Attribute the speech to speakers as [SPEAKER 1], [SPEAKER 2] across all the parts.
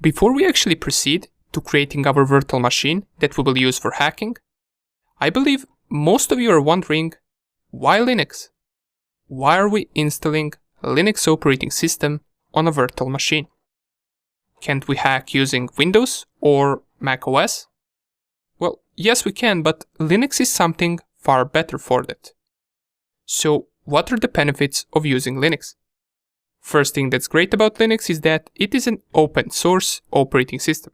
[SPEAKER 1] Before we actually proceed to creating our virtual machine that we will use for hacking, I believe most of you are wondering, why Linux? Why are we installing a Linux operating system on a virtual machine? Can't we hack using Windows or Mac OS? Well, yes we can, but Linux is something far better for that. So, what are the benefits of using Linux? First thing that's great about Linux is that it is an open source operating system.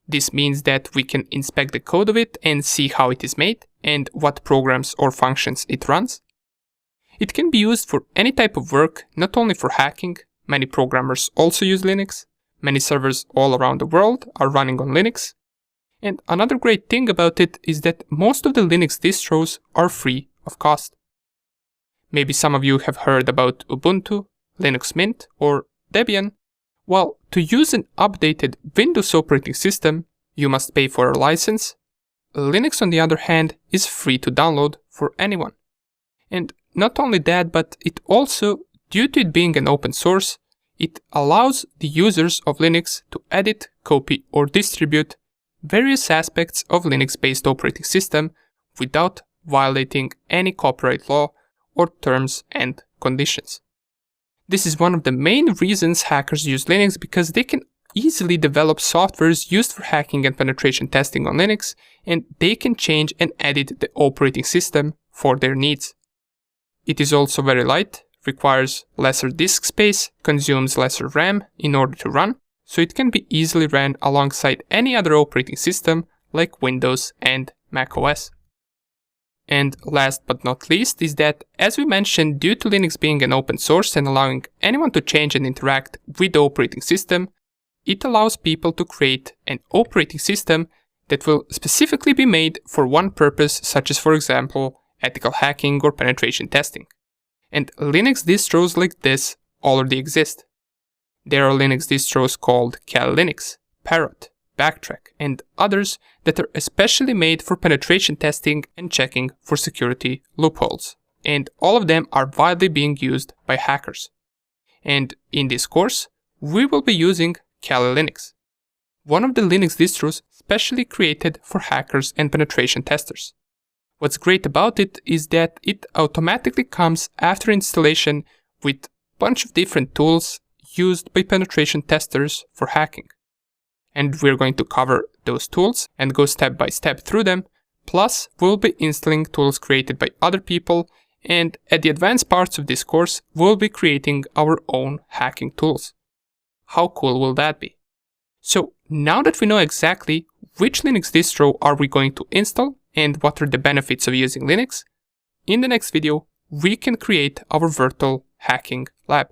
[SPEAKER 1] This means that we can inspect the code of it and see how it is made and what programs or functions it runs. It can be used for any type of work, not only for hacking. Many programmers also use Linux. Many servers all around the world are running on Linux. And another great thing about it is that most of the Linux distros are free of cost. Maybe some of you have heard about Ubuntu, Linux Mint, or Debian. Well, to use an updated Windows operating system, you must pay for a license. Linux, on the other hand, is free to download for anyone. And not only that, but it also, due to it being an open source, it allows the users of Linux to edit, copy, or distribute various aspects of Linux-based operating system without violating any copyright law or terms and conditions. This is one of the main reasons hackers use Linux, because they can easily develop softwares used for hacking and penetration testing on Linux, and they can change and edit the operating system for their needs. It is also very light, requires lesser disk space, consumes lesser RAM in order to run, so it can be easily ran alongside any other operating system like Windows and Mac OS. And last but not least is that, as we mentioned, due to Linux being an open source and allowing anyone to change and interact with the operating system, it allows people to create an operating system that will specifically be made for one purpose, such as, for example, ethical hacking or penetration testing. And Linux distros like this already exist. There are Linux distros called Kali Linux, Parrot, Backtrack, and others that are especially made for penetration testing and checking for security loopholes. And all of them are widely being used by hackers. And in this course, we will be using Kali Linux, one of the Linux distros specially created for hackers and penetration testers. What's great about it is that it automatically comes after installation with a bunch of different tools used by penetration testers for hacking. And we're going to cover those tools and go step by step through them, plus we'll be installing tools created by other people, and at the advanced parts of this course, we'll be creating our own hacking tools. How cool will that be? So now that we know exactly which Linux distro are we going to install and what are the benefits of using Linux, in the next video we can create our virtual hacking lab.